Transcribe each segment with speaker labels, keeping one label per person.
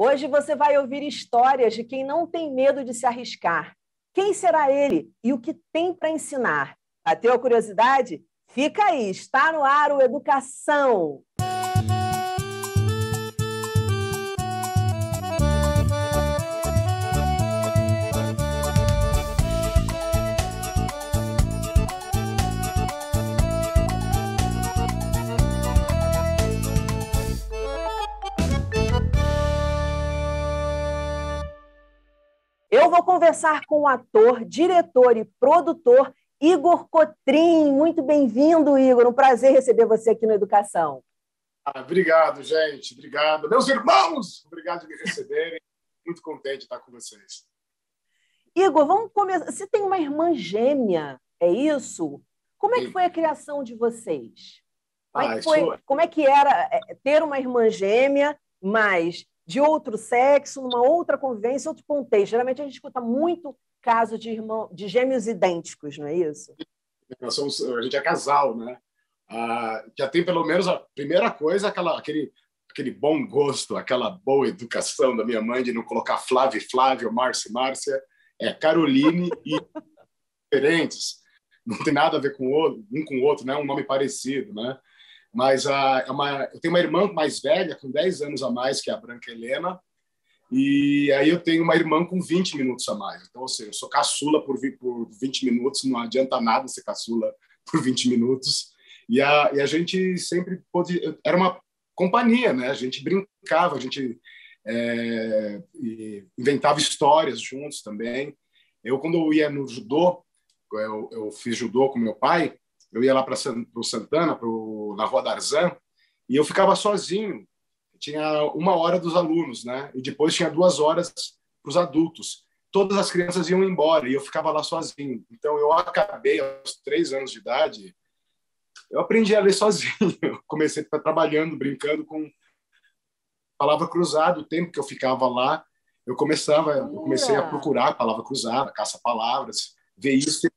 Speaker 1: Hoje você vai ouvir histórias de quem não tem medo de se arriscar. Quem será ele e o que tem para ensinar? Bateu a curiosidade? Fica aí, está no ar o Educação. Eu vou conversar com o ator, diretor e produtor Igor Cotrim. Muito bem-vindo, Igor. Um prazer receber você aqui no Educação.
Speaker 2: Obrigado, gente. Obrigado. Meus irmãos, obrigado de me receberem. Muito contente de estar com vocês.
Speaker 1: Igor, vamos começar. Você tem uma irmã gêmea, é isso? Como é que foi a criação de vocês? Como é que era ter uma irmã gêmea, mas de outro sexo, numa outra convivência, outro contexto? Geralmente a gente escuta muito caso de gêmeos idênticos, não é isso?
Speaker 2: A gente é casal, né? Já tem pelo menos a primeira coisa, aquele bom gosto, aquela boa educação da minha mãe de não colocar Flávio e Flávio, Márcia e Márcia, Caroline e diferentes. Não tem nada a ver com um com o outro, né? Um nome parecido, né? Mas eu tenho uma irmã mais velha, com 10 anos a mais, que é a Branca Helena, e aí eu tenho uma irmã com 20 minutos a mais. Então, ou seja, eu sou caçula por 20 minutos, não adianta nada ser caçula por 20 minutos. E a gente sempre pôde... Era uma companhia, né? A gente brincava, a gente inventava histórias juntos também. Quando eu ia no judô, eu fiz judô com meu pai, eu ia lá para o Santana, na Rua Darzan, e eu ficava sozinho. Tinha 1 hora dos alunos, né? E depois tinha 2 horas para os adultos. Todas as crianças iam embora e eu ficava lá sozinho. Então, eu acabei, aos 3 anos de idade, eu aprendi a ler sozinho. Comecei trabalhando, brincando com palavra cruzada. O tempo que eu ficava lá, eu comecei a procurar palavra cruzada, caça-palavras, ver isso,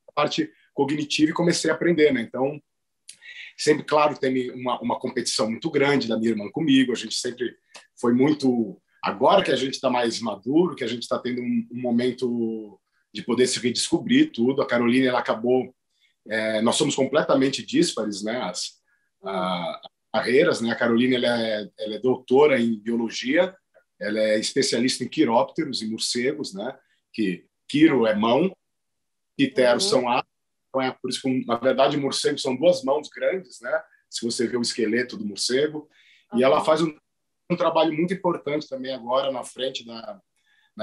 Speaker 2: a parte cognitiva, e comecei a aprender, né? Então, sempre, claro, tem uma competição muito grande da minha irmã comigo. A gente sempre foi muito... Agora que a gente está mais maduro, que a gente está tendo um momento de poder se redescobrir tudo. A Caroline, ela acabou... nós somos completamente díspares, né? As carreiras, né? A Caroline, ela é doutora em biologia, ela é especialista em quirópteros e morcegos, né? Que quiro é mão, pteros são aves. Então, por isso que, na verdade, morcegos são 2 mãos grandes, né? Se você vê o esqueleto do morcego. E ela faz um trabalho muito importante também agora na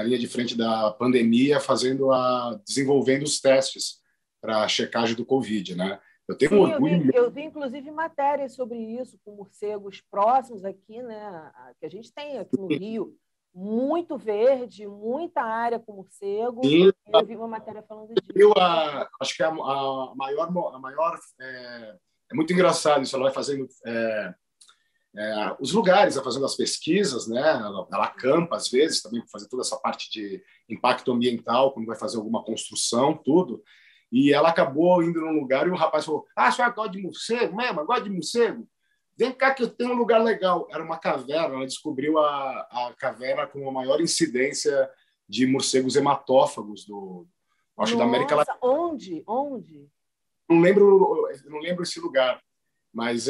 Speaker 2: linha de frente da pandemia, desenvolvendo os testes para a checagem do Covid, né? Eu tenho orgulho.
Speaker 1: Eu vi, inclusive, matérias sobre isso com morcegos próximos aqui, né? Que a gente tem aqui no Rio. Muito verde, muita área com morcego.
Speaker 2: Sim.
Speaker 1: Eu vi uma matéria falando disso.
Speaker 2: Acho que a maior é muito engraçado isso. Ela vai fazendo os lugares, vai fazendo as pesquisas, né? Ela acampa às vezes também para fazer toda essa parte de impacto ambiental, quando vai fazer alguma construção, tudo. E ela acabou indo num lugar e o rapaz falou: a senhora gosta de morcego mesmo? Gosta de morcego? Vem cá que eu tenho um lugar legal. Era uma caverna, ela descobriu a caverna com a maior incidência de morcegos hematófagos da América Latina.
Speaker 1: Onde?
Speaker 2: Não lembro esse lugar, mas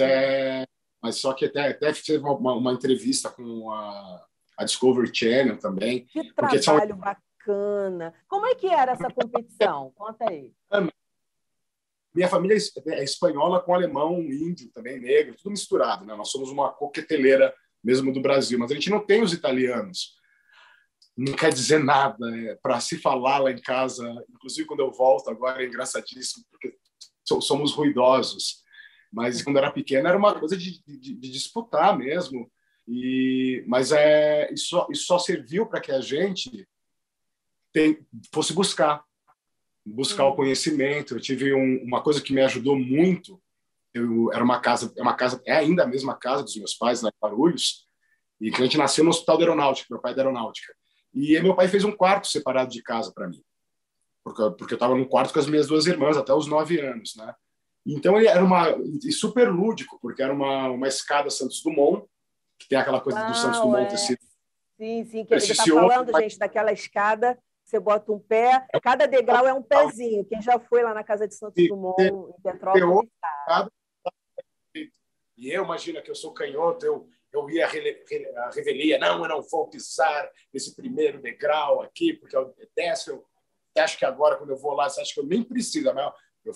Speaker 2: só que até fiz uma entrevista com a Discovery Channel também.
Speaker 1: Que trabalho bacana. Como é que era essa competição? Conta aí.
Speaker 2: Minha família é espanhola com alemão, índio, também negro, tudo misturado, né? Nós somos uma coqueteleira mesmo do Brasil, mas a gente não tem os italianos. Não quer dizer nada para se falar lá em casa. Inclusive, quando eu volto agora, é engraçadíssimo, porque somos ruidosos. Mas quando era pequena, era uma coisa de disputar mesmo. Mas isso só serviu para que a gente fosse buscar o conhecimento. Eu tive uma coisa que me ajudou muito. Era uma casa, é ainda a mesma casa dos meus pais, lá em Guarulhos, e que a gente nasceu no Hospital da Aeronáutica, meu pai é da Aeronáutica. E meu pai fez um quarto separado de casa para mim, porque eu estava no quarto com as minhas 2 irmãs até os 9 anos, né? Então ele era super lúdico, porque era uma escada Santos Dumont, que tem aquela coisa do Santos Dumont ter sido
Speaker 1: Sim, sim, que ele está falando, gente, daquela escada, você bota um pé, cada degrau é um pezinho. Quem já foi lá na casa de Santos Dumont, em Petrópolis, sabe.
Speaker 2: E eu, imagina que eu sou canhoto, eu ia à revelia, não, eu não vou pisar nesse primeiro degrau aqui, porque eu desço, eu acho que agora, quando eu vou lá, você acha que eu nem preciso, mas eu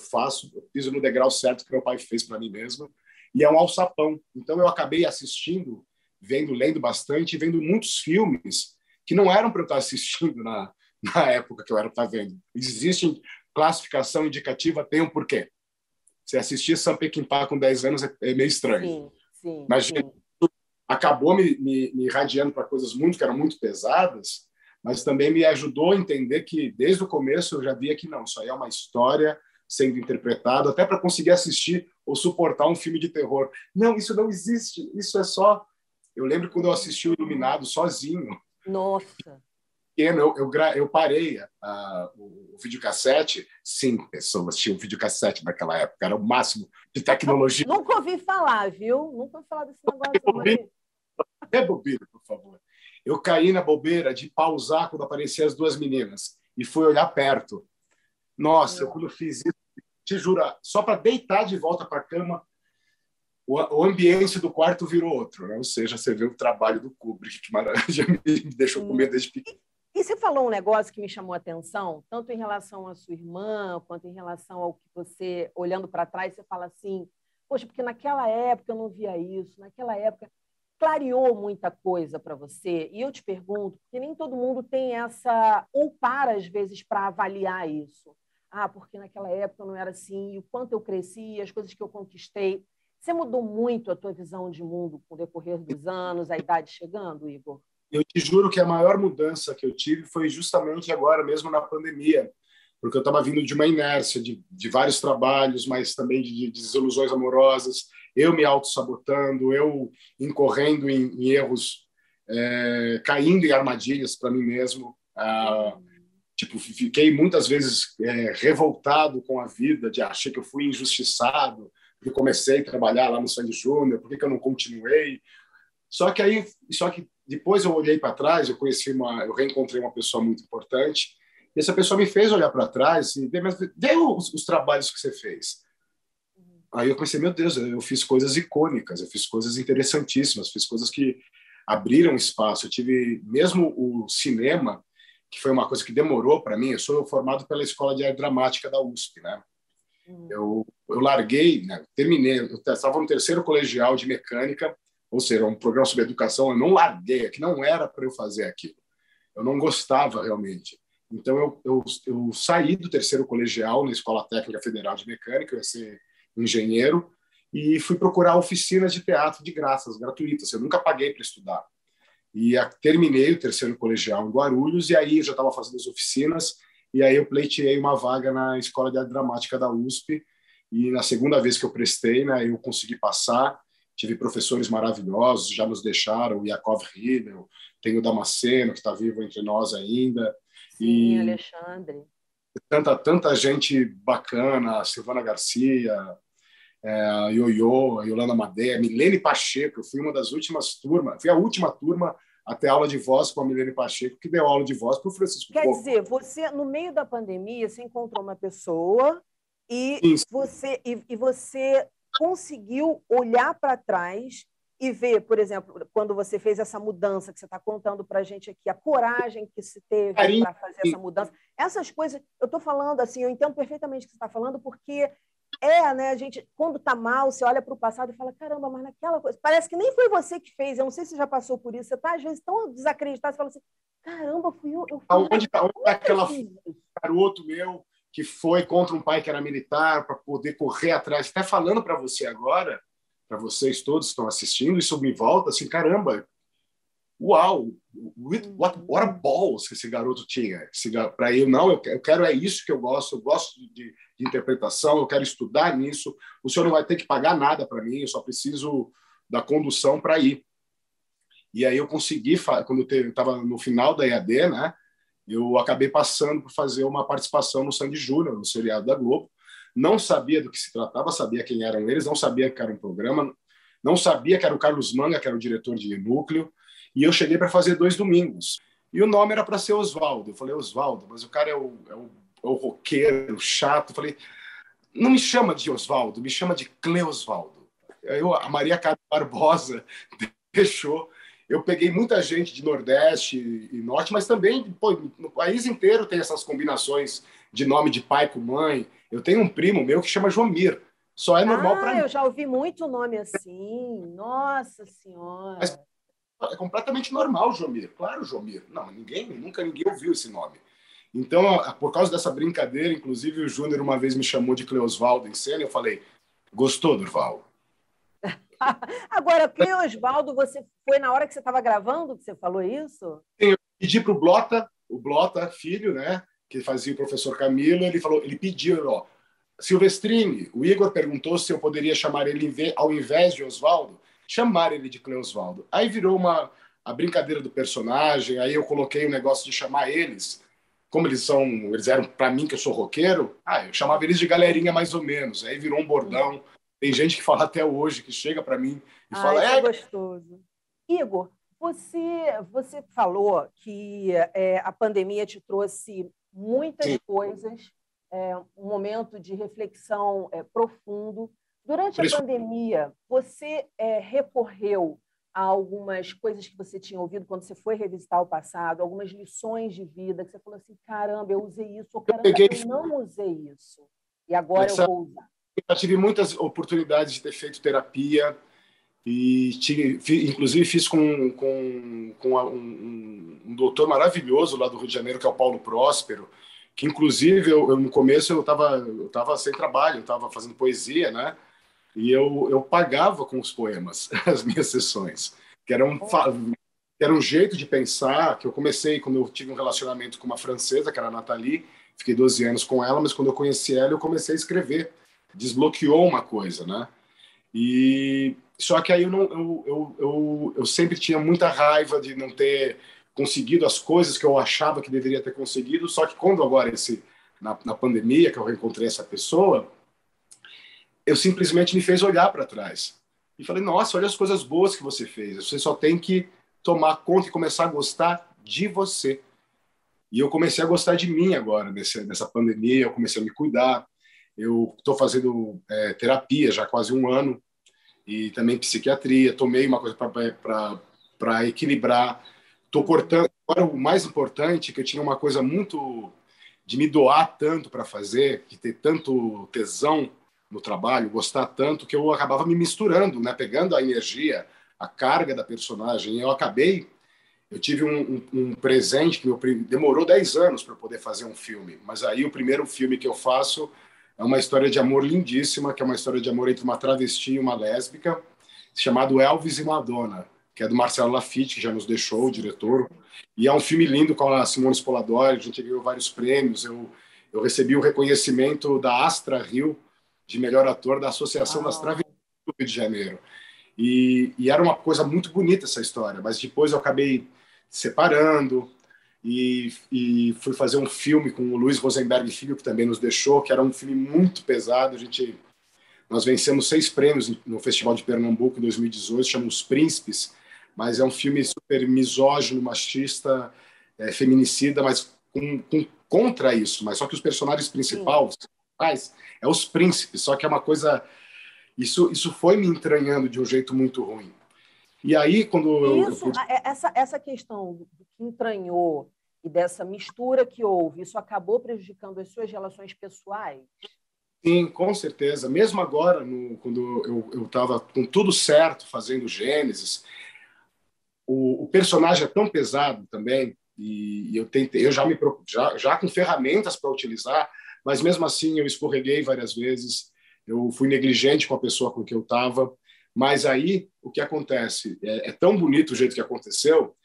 Speaker 2: piso no degrau certo que meu pai fez para mim mesmo, e é um alçapão. Então, eu acabei assistindo, lendo bastante, vendo muitos filmes que não eram para eu estar assistindo na época que eu era para estar vendo. Existe classificação indicativa, tem um porquê. Você assistir Sam Peckinpah com 10 anos é meio estranho.
Speaker 1: Sim,
Speaker 2: mas
Speaker 1: sim.
Speaker 2: Acabou me irradiando para coisas que eram muito pesadas, mas também me ajudou a entender que, desde o começo, eu já via que não, isso aí é uma história sendo interpretada, até para conseguir assistir ou suportar um filme de terror. Não, isso não existe, isso é só... Eu lembro quando eu assisti o Iluminado sozinho.
Speaker 1: Nossa!
Speaker 2: Eu parei o videocassete. Sim, pessoas tinham videocassete naquela época, era o máximo de tecnologia.
Speaker 1: Nunca ouvi falar, viu? Nunca ouvi falar desse negócio.
Speaker 2: Rebobina, por favor. Eu caí na bobeira de pausar quando apareciam as duas meninas e fui olhar perto. Nossa, quando eu fiz isso, te juro, só para deitar de volta para a cama, o ambiente do quarto virou outro, né? Ou seja, você vê o trabalho do Kubrick, que maravilha, me deixou com medo desde pequeno.
Speaker 1: E você falou um negócio que me chamou a atenção, tanto em relação à sua irmã, quanto em relação ao que você, olhando para trás, você fala assim, poxa, porque naquela época eu não via isso, naquela época clareou muita coisa para você. E eu te pergunto, porque nem todo mundo tem essa, ou para, às vezes, para avaliar isso. Ah, porque naquela época eu não era assim, e o quanto eu cresci, as coisas que eu conquistei. Você mudou muito a tua visão de mundo com o decorrer dos anos, a idade chegando, Igor?
Speaker 2: Eu te juro que a maior mudança que eu tive foi justamente agora, mesmo na pandemia, porque eu estava vindo de uma inércia, de vários trabalhos, mas também de desilusões amorosas, eu me auto-sabotando, eu incorrendo em erros, caindo em armadilhas para mim mesmo. Fiquei muitas vezes revoltado com a vida, de achar que eu fui injustiçado, porque comecei a trabalhar lá no Sandy Júnior, por que eu não continuei? Só que depois eu olhei para trás, eu reencontrei uma pessoa muito importante, e essa pessoa me fez olhar para trás e ver os trabalhos que você fez. Aí eu pensei, meu Deus, eu fiz coisas icônicas, eu fiz coisas interessantíssimas, fiz coisas que abriram espaço. Eu tive mesmo o cinema, que foi uma coisa que demorou para mim. Eu sou formado pela Escola de Arte Dramática da USP, né? Eu larguei, né? Terminei, eu estava no terceiro colegial de mecânica, ou seja, um programa sobre educação. Eu não larguei, que não era para eu fazer aquilo. Eu não gostava realmente. Então eu saí do terceiro colegial na Escola Técnica Federal de Mecânica, eu ia ser engenheiro, e fui procurar oficinas de teatro de graças, gratuitas. Eu nunca paguei para estudar. E terminei o terceiro colegial em Guarulhos, e aí eu já estava fazendo as oficinas, e aí eu pleiteei uma vaga na Escola de Arte Dramática da USP, e na segunda vez que eu prestei, né, eu consegui passar. Tive professores maravilhosos, já nos deixaram, o Yakov Riedel, tem o Damasceno, que está vivo entre nós ainda.
Speaker 1: Sim, e Alexandre.
Speaker 2: Tanta gente bacana, a Silvana Garcia, a Ioiô, a Yolanda Madeira, Milene Pacheco. Eu fui uma das últimas turmas, fui a última turma até aula de voz com a Milene Pacheco, que deu aula de voz para o Francisco
Speaker 1: Quer dizer, você, no meio da pandemia, você encontrou uma pessoa e você conseguiu olhar para trás e ver, por exemplo, quando você fez essa mudança que você está contando para a gente aqui, a coragem que se teve para fazer essa mudança. Essas coisas, eu estou falando assim, eu entendo perfeitamente o que você está falando, porque né, a gente, quando está mal, você olha para o passado e fala, caramba, mas naquela coisa, parece que nem foi você que fez, eu não sei se você já passou por isso, você está às vezes tão desacreditado, você fala assim, caramba, fui eu.
Speaker 2: Onde está aquele garoto meu que foi contra um pai que era militar para poder correr atrás? Está falando para você agora, para vocês todos que estão assistindo, isso me volta assim, caramba, uau, what a balls que esse garoto tinha. Para eu, não, eu quero, é isso que eu gosto de interpretação, eu quero estudar nisso, o senhor não vai ter que pagar nada para mim, eu só preciso da condução para ir. E aí eu consegui, quando eu estava no final da EAD, né, eu acabei passando por fazer uma participação no Sandy Júnior, no seriado da Globo. Não sabia do que se tratava, sabia quem eram eles, não sabia que era um programa, não sabia que era o Carlos Manga, que era o diretor de núcleo, E eu cheguei para fazer 2 domingos. E o nome era para ser Oswaldo. Eu falei, Oswaldo, mas o cara é o roqueiro chato. Eu falei, não me chama de Oswaldo, me chama de Cleosvaldo. A Maria Carmen Barbosa deixou. Eu peguei muita gente de Nordeste e Norte, mas também no país inteiro tem essas combinações de nome de pai com mãe. Eu tenho um primo meu que chama Jomir. Só é normal para mim.
Speaker 1: Eu já ouvi muito nome assim. Nossa Senhora.
Speaker 2: Mas é completamente normal, Jomir. Claro, Jomir. Não, nunca ninguém ouviu esse nome. Então, por causa dessa brincadeira, inclusive o Júnior uma vez me chamou de Cleosvaldo em cena, eu falei, gostou, Durval?
Speaker 1: Agora, Cleosvaldo, você foi na hora que você estava gravando que você falou isso?
Speaker 2: Eu pedi para o Blota, filho, né, que fazia o professor Camilo, ele pediu, ó, Silvestrini, o Igor perguntou se eu poderia chamar ele, ao invés de Osvaldo, chamar ele de Cleosvaldo. Aí virou a brincadeira do personagem, aí eu coloquei o negócio de chamar eles, como eles eram para mim que eu sou roqueiro, eu chamava eles de galerinha mais ou menos, aí virou um bordão. Tem gente que fala até hoje, que chega para mim e fala...
Speaker 1: Isso é gostoso. Igor, você falou que a pandemia te trouxe muitas coisas, um momento de reflexão profundo. Durante a pandemia, você recorreu a algumas coisas que você tinha ouvido quando você foi revisitar o passado, algumas lições de vida, que você falou assim, caramba, eu usei isso, ou caramba, eu não usei isso, e agora eu vou usar.
Speaker 2: Eu tive muitas oportunidades de ter feito terapia e inclusive fiz com um doutor maravilhoso lá do Rio de Janeiro, que é o Paulo Próspero, que inclusive no começo eu estava sem trabalho, eu estava fazendo poesia, né? E eu pagava com os poemas as minhas sessões, que era um jeito de pensar que eu comecei quando eu tive um relacionamento com uma francesa, que era a Nathalie, fiquei 12 anos com ela, mas quando eu conheci ela eu comecei a escrever. Desbloqueou uma coisa, né? E só que aí eu sempre tinha muita raiva de não ter conseguido as coisas que eu achava que deveria ter conseguido. Só que quando agora na pandemia que eu reencontrei essa pessoa, eu simplesmente me fez olhar para trás e falei: nossa, olha as coisas boas que você fez. Você só tem que tomar conta e começar a gostar de você. E eu comecei a gostar de mim agora nessa pandemia. Eu comecei a me cuidar. Eu estou fazendo terapia já há quase um ano e também psiquiatria. Tomei uma coisa para equilibrar. Estou cortando. Agora, o mais importante é que eu tinha uma coisa muito de me doar tanto para fazer, de ter tanto tesão no trabalho, gostar tanto, que eu acabava me misturando, né? Pegando a energia, a carga da personagem. E eu tive um presente que demorou 10 anos para poder fazer um filme. Mas aí o primeiro filme que eu faço é uma história de amor lindíssima, que é uma história de amor entre uma travesti e uma lésbica, chamado Elvis e Madonna, que é do Marcelo Laffitte, que já nos deixou, o diretor. E é um filme lindo com a Simone Spoladori, a gente ganhou vários prêmios. Eu recebi o reconhecimento da Astra Rio, de melhor ator da Associação das Travestis do Rio de Janeiro. E era uma coisa muito bonita essa história, mas depois eu acabei separando, e fui fazer um filme com o Luiz Rosenberg Filho, que também nos deixou, que era um filme muito pesado. Nós vencemos 6 prêmios no Festival de Pernambuco em 2018, chama Os Príncipes, mas é um filme super misógino, machista, feminicida, mas contra isso. Mas só que os personagens principais é os príncipes, só que é uma coisa... Isso foi me entranhando de um jeito muito ruim. E aí, quando
Speaker 1: essa questão do que entranhou e dessa mistura que houve, isso acabou prejudicando as suas relações pessoais?
Speaker 2: Sim, com certeza. Mesmo agora, quando eu estava com tudo certo, fazendo Gênesis, o personagem é tão pesado também, e eu já com ferramentas para utilizar, mas mesmo assim eu escorreguei várias vezes, eu fui negligente com a pessoa com que eu estava. Mas aí, o que acontece? É tão bonito o jeito que aconteceu,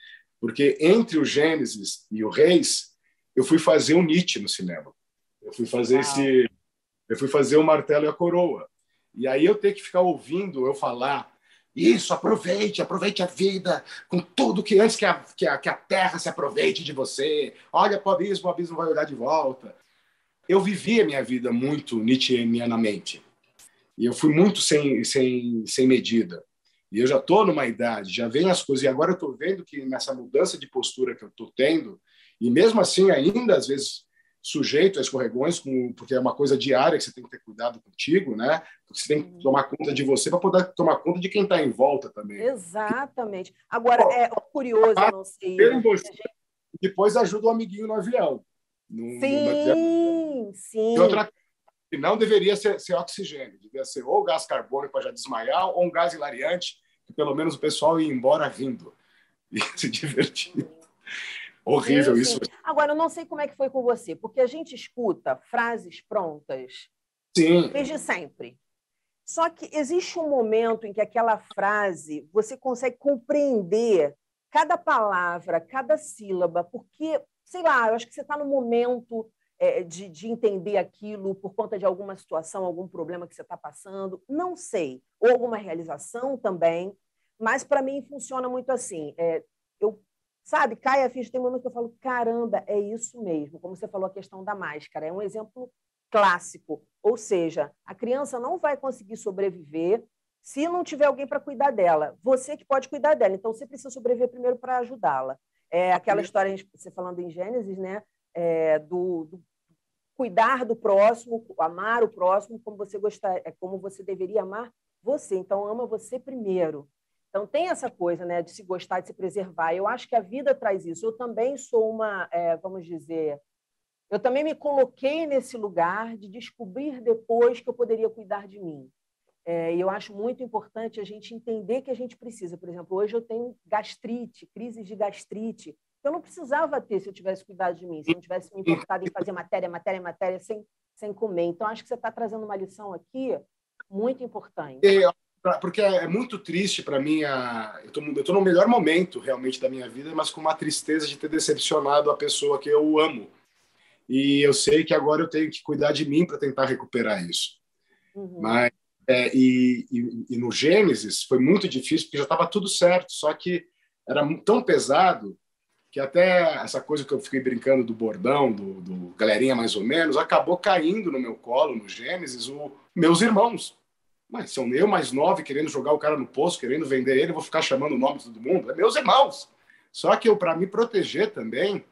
Speaker 2: porque entre o Gênesis e o Reis, eu fui fazer o Nietzsche no cinema. Eu fui fazer o Martelo e a Coroa. E aí eu ter que ficar ouvindo eu falar: isso, aproveite a vida, com tudo que antes que a terra se aproveite de você. Olha para o abismo vai olhar de volta. Eu vivi a minha vida muito nietzscheanamente. E eu fui muito sem medida. E eu já estou numa idade, já vem as coisas. E agora eu estou vendo que nessa mudança de postura que eu estou tendo, e mesmo assim ainda, às vezes, sujeito a escorregões, porque é uma coisa diária que você tem que ter cuidado contigo, né? Porque você tem que tomar conta de você para poder tomar conta de quem está em volta também.
Speaker 1: Exatamente. Agora, é curioso, eu não sei...
Speaker 2: Depois ajuda o amiguinho no avião.
Speaker 1: Sim, sim.
Speaker 2: E outra não deveria ser oxigênio, devia ser ou gás carbônico para já desmaiar, ou um gás hilariante, que pelo menos o pessoal ia embora rindo e se divertindo. Horrível, sim, isso.
Speaker 1: Sim. Agora, eu não sei como é que foi com você, porque a gente escuta frases prontas desde sempre. Só que existe um momento em que aquela frase você consegue compreender cada palavra, cada sílaba, porque, sei lá, eu acho que você está no momento de entender aquilo por conta de alguma situação, algum problema que você está passando, não sei, ou alguma realização também, mas para mim funciona muito assim. Sabe, cai a ficha, tem momentos que eu falo, caramba, é isso mesmo, como você falou a questão da máscara, é um exemplo clássico, ou seja, a criança não vai conseguir sobreviver se não tiver alguém para cuidar dela, você que pode cuidar dela, então você precisa sobreviver primeiro para ajudá-la. Aquela história, você falando em Gênesis, né, do cuidar do próximo, amar o próximo como você como você deveria amar você, então ama você primeiro. Então, tem essa coisa, né, de se gostar, de se preservar. Eu acho que a vida traz isso. Eu também sou vamos dizer, eu também me coloquei nesse lugar de descobrir depois que eu poderia cuidar de mim. E eu acho muito importante a gente entender que a gente precisa. Por exemplo, hoje eu tenho gastrite, crises de gastrite. Eu não precisava ter se eu tivesse cuidado de mim, se eu não tivesse me importado em fazer matéria sem comer. Então, acho que você está trazendo uma lição aqui muito importante.
Speaker 2: Porque é muito triste para mim. Eu estou no melhor momento realmente da minha vida, mas com uma tristeza de ter decepcionado a pessoa que eu amo. E eu sei que agora eu tenho que cuidar de mim para tentar recuperar isso. Mas e no Gênesis foi muito difícil porque já estava tudo certo, só que era tão pesado que até essa coisa que eu fiquei brincando do bordão, do galerinha mais ou menos, acabou caindo no meu colo no Gênesis meus irmãos. Mas são eu mais 9 querendo jogar o cara no poço, querendo vender ele, eu vou ficar chamando o nome de todo mundo. É meus irmãos. Só que para me proteger também,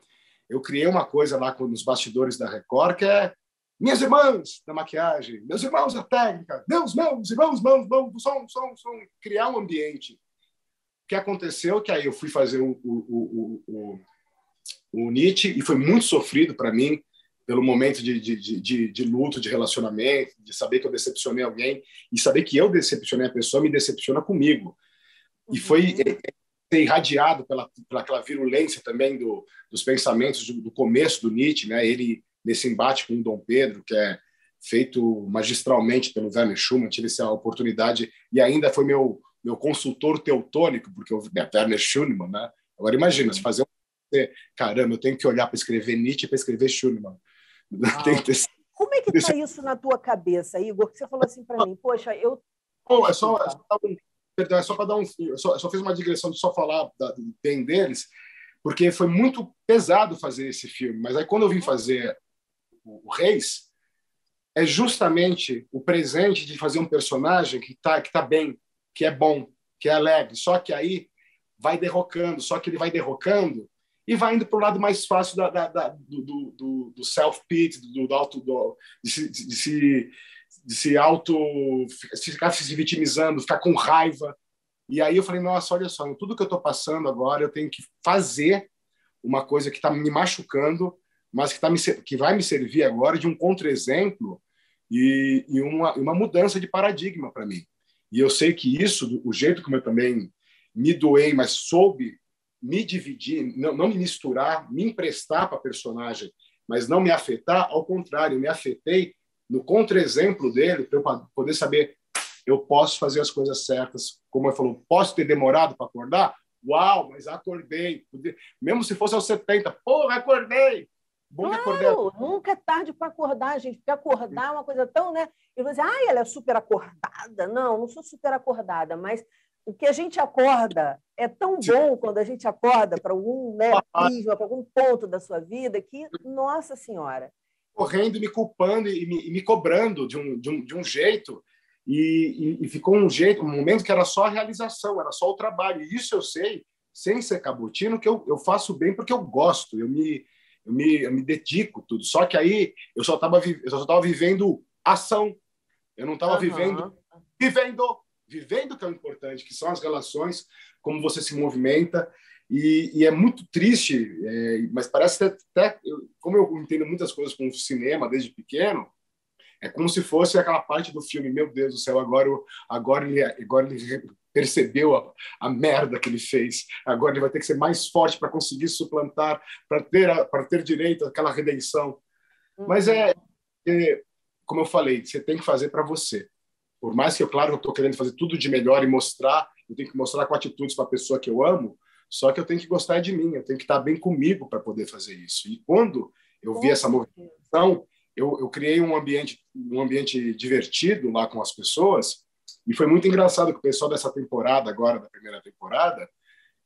Speaker 2: eu criei uma coisa lá nos bastidores da Record, que é minhas irmãs da maquiagem, meus irmãos da técnica, meus irmãos do som, criar um ambiente. O que aconteceu que aí eu fui fazer o Nietzsche e foi muito sofrido para mim, pelo momento de luto, de relacionamento, de saber que eu decepcionei alguém e saber que eu decepcionei a pessoa me decepciona comigo. E foi irradiado pelaquela virulência também dos pensamentos do começo do Nietzsche, né? Ele nesse embate com o Dom Pedro, que é feito magistralmente pelo Werner Schumann, tive essa oportunidade e ainda foi meu consultor teutônico, porque o Werner Schumann, né? Agora imagina, se fazer caramba, eu tenho que olhar para escrever Nietzsche e para escrever Schumann.
Speaker 1: Como é que está isso na tua cabeça, Igor? Que você falou assim para mim, poxa, eu...
Speaker 2: É só para dar eu só fiz uma digressão de só falar bem deles, porque foi muito pesado fazer esse filme. Mas aí quando eu vim fazer o Reis, é justamente o presente de fazer um personagem que tá bem, que é bom, que é alegre. Só que aí vai derrocando, só que ele vai derrocando e vai indo para o lado mais fácil do self-pity, ficar se vitimizando, ficar com raiva. E aí eu falei, nossa, olha só, tudo que eu estou passando agora, eu tenho que fazer uma coisa que está me machucando, mas que vai me servir agora de um contra-exemplo e uma mudança de paradigma para mim. E eu sei que isso, o jeito como eu também me doei, mas soube me dividir, não me misturar, me emprestar para a personagem, mas não me afetar, ao contrário, me afetei no contra-exemplo dele, para eu poder saber, eu posso fazer as coisas certas. Como ele falou, posso ter demorado para acordar? Uau, mas acordei. Mesmo se fosse aos 70, porra, acordei.
Speaker 1: Bom que acordei. Nunca é tarde para acordar, gente, porque acordar é uma coisa tão, né? E você, ela é super acordada. Não sou super acordada, mas o que a gente acorda é tão bom quando a gente acorda para algum prisma, para algum ponto da sua vida, que, nossa Senhora.
Speaker 2: Correndo, me culpando e me cobrando de um jeito e ficou um momento que era só a realização, era só o trabalho. E isso eu sei, sem ser cabotino, que eu faço bem porque eu gosto, eu me dedico tudo. Só que aí eu só estava vivendo ação, eu não estava vivendo que é o importante, que são as relações, como você se movimenta. E é muito triste, mas parece até, como eu entendo muitas coisas com o cinema desde pequeno, é como se fosse aquela parte do filme, meu Deus do céu, agora ele percebeu a merda que ele fez, agora ele vai ter que ser mais forte para conseguir suplantar, para ter direito àquela redenção. Mas como eu falei, você tem que fazer para você. Por mais que, claro, eu estou querendo fazer tudo de melhor e mostrar, eu tenho que mostrar com atitudes para a pessoa que eu amo, só que eu tenho que gostar de mim, eu tenho que estar bem comigo para poder fazer isso. E quando eu vi essa movimentação, eu criei um ambiente divertido lá com as pessoas, e foi muito engraçado que o pessoal dessa temporada, agora, da primeira temporada,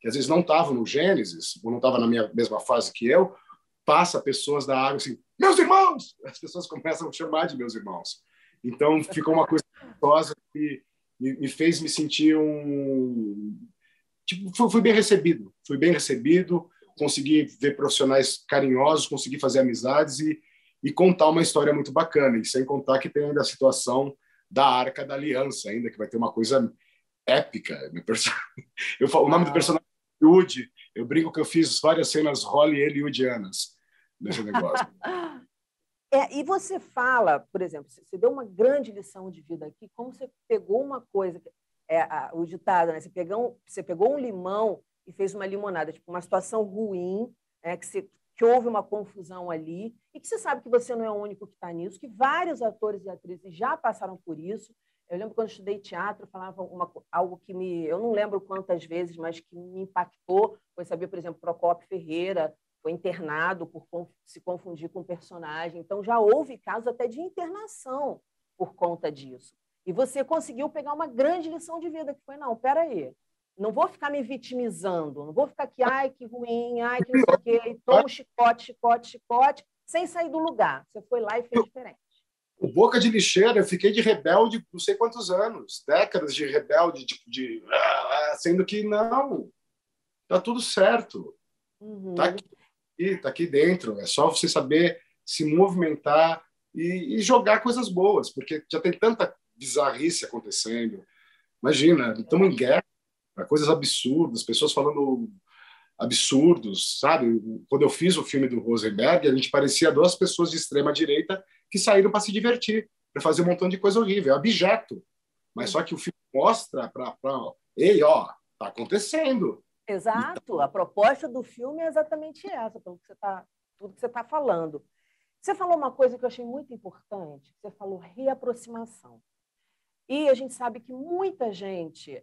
Speaker 2: que às vezes não estavam no Gênesis, ou não estava na minha mesma fase que eu, passa pessoas da água assim, meus irmãos! As pessoas começam a chamar de meus irmãos. Então, ficou uma coisa gostosa que me fez me sentir Tipo, fui bem recebido, consegui ver profissionais carinhosos, consegui fazer amizades e contar uma história muito bacana. E sem contar que tem ainda a situação da Arca da Aliança, ainda, que vai ter uma coisa épica. O nome do personagem é Eliud. Eu brinco que eu fiz várias cenas Holly Eliudianas nesse negócio.
Speaker 1: E você fala, por exemplo, você deu uma grande lição de vida aqui, como você pegou uma coisa, o ditado, né? Você pegou um limão e fez uma limonada, tipo, uma situação ruim, que houve uma confusão ali, e que você sabe que você não é o único que está nisso, que vários atores e atrizes já passaram por isso. Eu lembro quando eu estudei teatro, falava algo que eu não lembro quantas vezes, mas que me impactou, foi saber, por exemplo, Procópio Ferreira foi internado por se confundir com o personagem. Então, já houve casos até de internação por conta disso. E você conseguiu pegar uma grande lição de vida, que foi, não, peraí, não vou ficar me vitimizando, não vou ficar aqui, ai, que ruim, ai, que não sei o quê, e tomo chicote, sem sair do lugar. Você foi lá e fez diferente.
Speaker 2: O Boca de Lixeira, eu fiquei de rebelde não sei quantos anos, décadas de rebelde, sendo que não, tá tudo certo, tá aqui dentro, é só você saber se movimentar e jogar coisas boas, porque já tem tanta bizarrice acontecendo. Imagina, estamos em guerra, coisas absurdas, pessoas falando absurdos, sabe? Quando eu fiz o filme do Rosenberg, a gente parecia duas pessoas de extrema direita que saíram para se divertir, para fazer um montão de coisa horrível, é abjeto. Mas só que o filme mostra ei, ó, tá acontecendo.
Speaker 1: Exato. A proposta do filme é exatamente essa, tudo que você tá falando. Você falou uma coisa que eu achei muito importante, você falou reaproximação. E a gente sabe que muita gente,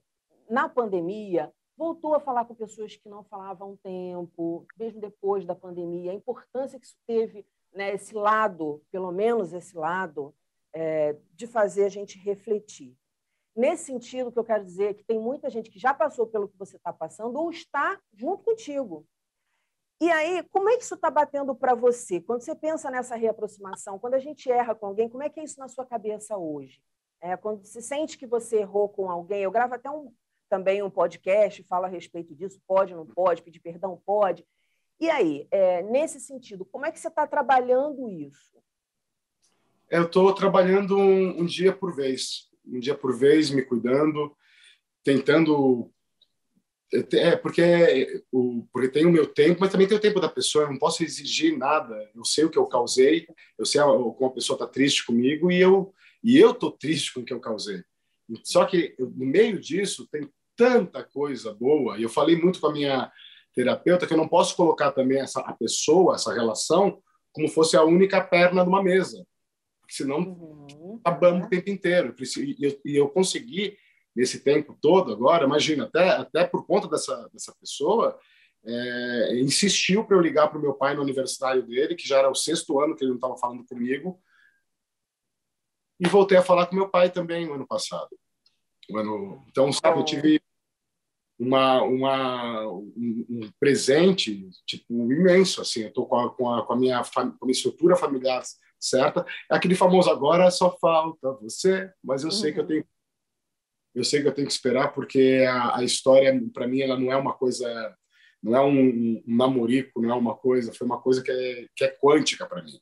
Speaker 1: na pandemia, voltou a falar com pessoas que não falavam há um tempo, mesmo depois da pandemia, a importância que isso teve, né, esse lado, pelo menos esse lado, de fazer a gente refletir. Nesse sentido, o que eu quero dizer é que tem muita gente que já passou pelo que você está passando ou está junto contigo. E aí, como é que isso está batendo para você? Quando você pensa nessa reaproximação, quando a gente erra com alguém, como é que é isso na sua cabeça hoje? Quando você sente que você errou com alguém, eu gravo até também um podcast, falo a respeito disso, pode, não pode, pedir perdão, pode. E aí, nesse sentido, como é que você está trabalhando isso?
Speaker 2: Eu estou trabalhando um dia por vez, me cuidando, tentando... porque tem o meu tempo, mas também tem o tempo da pessoa, eu não posso exigir nada, eu sei o que eu causei, eu sei como a pessoa está triste comigo e eu estou triste com o que eu causei. Só que no meio disso tem tanta coisa boa, e eu falei muito com a minha terapeuta que eu não posso colocar também a pessoa, essa relação, como fosse a única perna de uma mesa, porque senão acabamos o tempo inteiro. E eu consegui, nesse tempo todo agora, imagina, até por conta dessa pessoa, insistiu para eu ligar para o meu pai no aniversário dele, que já era o 6º ano que ele não estava falando comigo, e voltei a falar com meu pai também no ano passado. Então, sabe, eu tive um presente tipo imenso, assim. Eu estou com a minha estrutura familiar certa. É aquele famoso agora só falta você, mas eu sei que eu sei que eu tenho que esperar, porque a história, para mim, ela não é uma coisa, não é um namorico, não é uma coisa, foi uma coisa que é quântica para mim.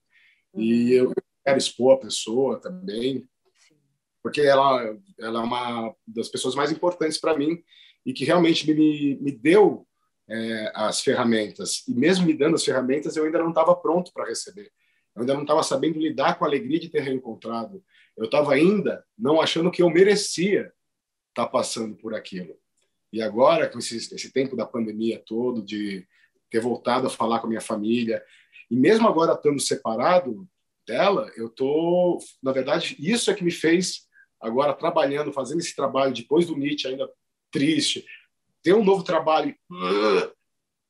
Speaker 2: E eu quero expor a pessoa também, porque ela é uma das pessoas mais importantes para mim e que realmente me deu as ferramentas. E mesmo me dando as ferramentas, eu ainda não estava pronto para receber. Eu ainda não estava sabendo lidar com a alegria de ter reencontrado. Eu estava ainda não achando que eu merecia estar passando por aquilo. E agora, com esse tempo da pandemia todo, de ter voltado a falar com a minha família, e mesmo agora estando separado dela, eu tô, na verdade, isso é que me fez agora trabalhando, fazendo esse trabalho depois do Nietzsche, ainda triste, ter um novo trabalho,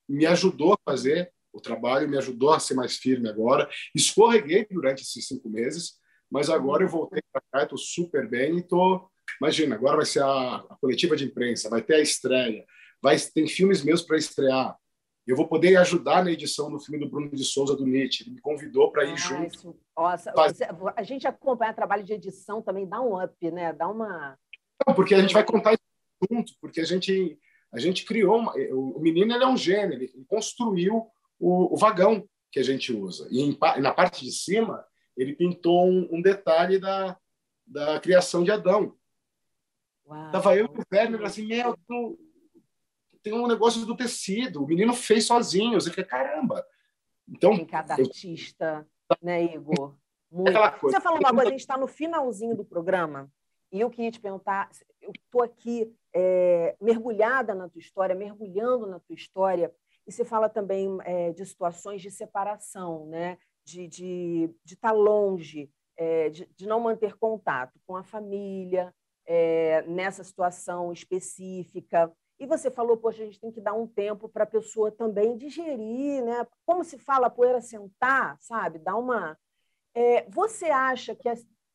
Speaker 2: me ajudou a fazer o trabalho, me ajudou a ser mais firme agora. Escorreguei durante esses 5 meses, mas agora eu voltei para cá, estou super bem e tô. Imagina, agora vai ser a coletiva de imprensa, vai ter a estreia, tem filmes meus para estrear. Eu vou poder ajudar na edição do filme do Bruno de Souza, do Nietzsche. Ele me convidou para ir junto.
Speaker 1: Isso, nossa, a gente acompanha trabalho de edição também, dá um up, né? Dá uma...
Speaker 2: Não, porque a gente vai contar isso junto, porque a gente criou... o menino, ele é um gênio, ele construiu o vagão que a gente usa. E na parte de cima, ele pintou um detalhe da criação de Adão. Estava eu e o Werner assim, tem um negócio do tecido, o menino fez sozinho. Eu falei, caramba! Então,
Speaker 1: tem cada artista, né, Igor?
Speaker 2: Muito.
Speaker 1: Você falou uma coisa, a gente está no finalzinho do programa, e eu queria te perguntar, eu estou aqui mergulhada na tua história, mergulhando na tua história, e você fala também de situações de separação, né? de estar longe, de não manter contato com a família, nessa situação específica. E você falou, poxa, a gente tem que dar um tempo para a pessoa também digerir, né? Como se fala, a poeira sentar, sabe? Dar uma... você acha que,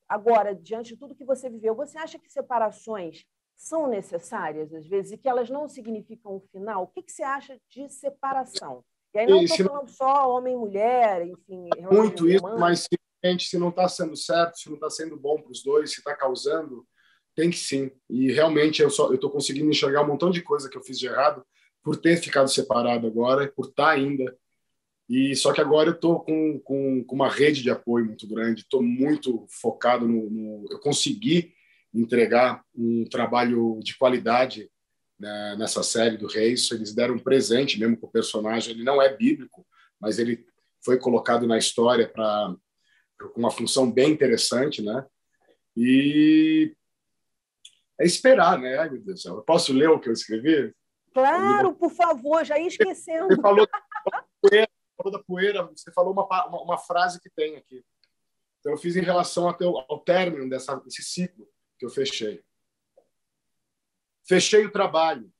Speaker 1: agora, diante de tudo que você viveu, você acha que separações são necessárias, às vezes, e que elas não significam o final? O que você acha de separação? E aí não estou falando só homem e mulher, enfim...
Speaker 2: Muito isso, mas se não está sendo certo, se não está sendo bom para os dois, se está causando... Tem que sim. E realmente eu estou conseguindo enxergar um montão de coisa que eu fiz de errado por ter ficado separado agora, por estar ainda. E só que agora eu estou com uma rede de apoio muito grande, estou muito focado eu consegui entregar um trabalho de qualidade, né, nessa série do Reis. Eles deram um presente mesmo com o personagem. Ele não é bíblico, mas ele foi colocado na história com uma função bem interessante, né? E é esperar, né? Ai, meu Deus do céu. Eu posso ler o que eu escrevi?
Speaker 1: Claro, por favor, já ia esquecendo.
Speaker 2: Você falou da poeira, você falou uma frase que tem aqui. Então, eu fiz em relação ao término desse ciclo que eu fechei. Fechei o trabalho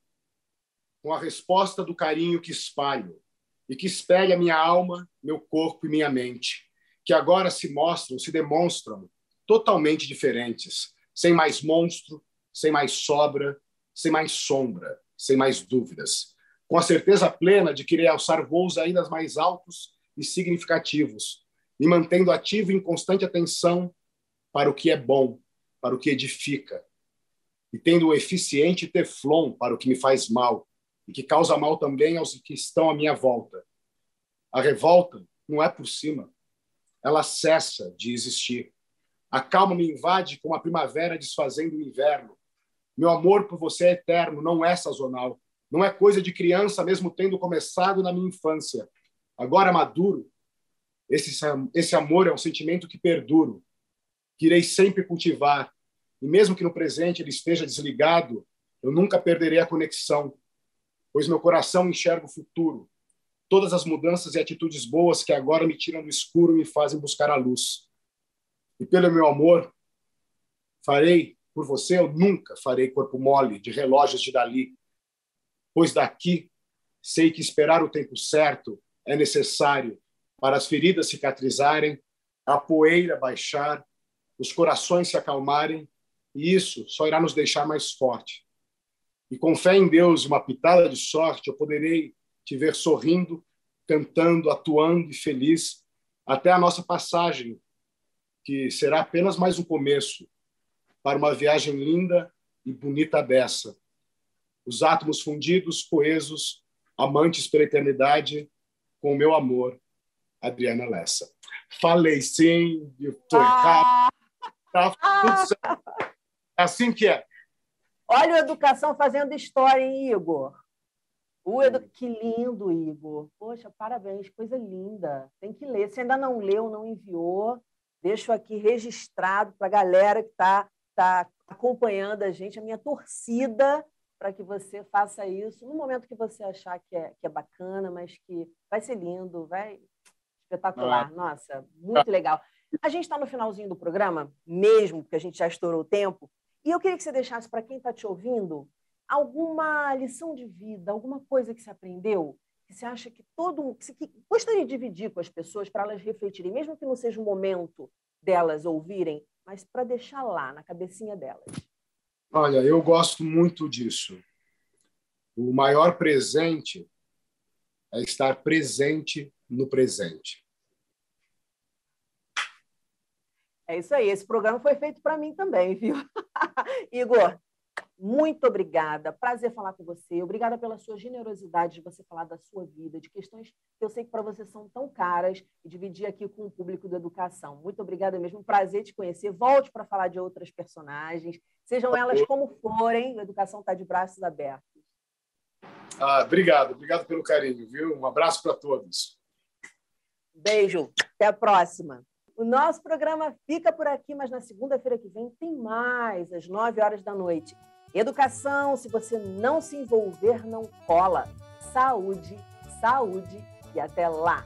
Speaker 2: com a resposta do carinho que espalho e que espelha minha alma, meu corpo e minha mente, que agora se demonstram totalmente diferentes, sem mais monstro, sem mais sobra, sem mais sombra, sem mais dúvidas, com a certeza plena de querer alçar voos ainda mais altos e significativos, me mantendo ativo em constante atenção para o que é bom, para o que edifica, e tendo o eficiente teflon para o que me faz mal e que causa mal também aos que estão à minha volta. A revolta não é por cima, ela cessa de existir. A calma me invade como a primavera desfazendo o inverno. Meu amor por você é eterno, não é sazonal. Não é coisa de criança, mesmo tendo começado na minha infância. Agora maduro, esse amor é um sentimento que perduro, que irei sempre cultivar. E mesmo que no presente ele esteja desligado, eu nunca perderei a conexão, pois meu coração enxerga o futuro. Todas as mudanças e atitudes boas que agora me tiram do escuro me fazem buscar a luz. E pelo meu amor, por você, eu nunca farei corpo mole de relógios de Dali, pois daqui sei que esperar o tempo certo é necessário para as feridas cicatrizarem, a poeira baixar, os corações se acalmarem, e isso só irá nos deixar mais forte. E com fé em Deus e uma pitada de sorte, eu poderei te ver sorrindo, cantando, atuando e feliz até a nossa passagem que será apenas mais um começo para uma viagem linda e bonita dessa. Os átomos fundidos, coesos, amantes pela eternidade, com o meu amor, Adriana Lessa. Falei sim, eu estou errado. Tá tudo certo. É assim que é.
Speaker 1: Olha a educação fazendo história, hein, Igor? Que lindo, Igor. Poxa, parabéns, coisa linda. Tem que ler. Se ainda não leu, não enviou, deixo aqui registrado para a galera que está acompanhando a gente, a minha torcida para que você faça isso no momento que você achar que é bacana, mas que vai ser lindo, vai espetacular. Nossa, muito legal. A gente está no finalzinho do programa, mesmo, porque a gente já estourou o tempo, e eu queria que você deixasse para quem está te ouvindo alguma lição de vida, alguma coisa que você aprendeu, que você acha que que gostaria de dividir com as pessoas para elas refletirem, mesmo que não seja o momento delas ouvirem, mas para deixar lá, na cabecinha delas.
Speaker 2: Olha, eu gosto muito disso. O maior presente é estar presente no presente.
Speaker 1: É isso aí. Esse programa foi feito para mim também, viu? Igor, muito obrigada. Prazer falar com você. Obrigada pela sua generosidade de você falar da sua vida, de questões que eu sei que para você são tão caras e dividir aqui com o público da educação. Muito obrigada mesmo. Um prazer te conhecer. Volte para falar de outras personagens, sejam elas como forem. A educação está de braços abertos.
Speaker 2: Obrigado pelo carinho, viu? Um abraço para todos.
Speaker 1: Beijo. Até a próxima. O nosso programa fica por aqui, mas na segunda-feira que vem tem mais, às 9h da noite. Educação, se você não se envolver, não cola. Saúde, saúde e até lá!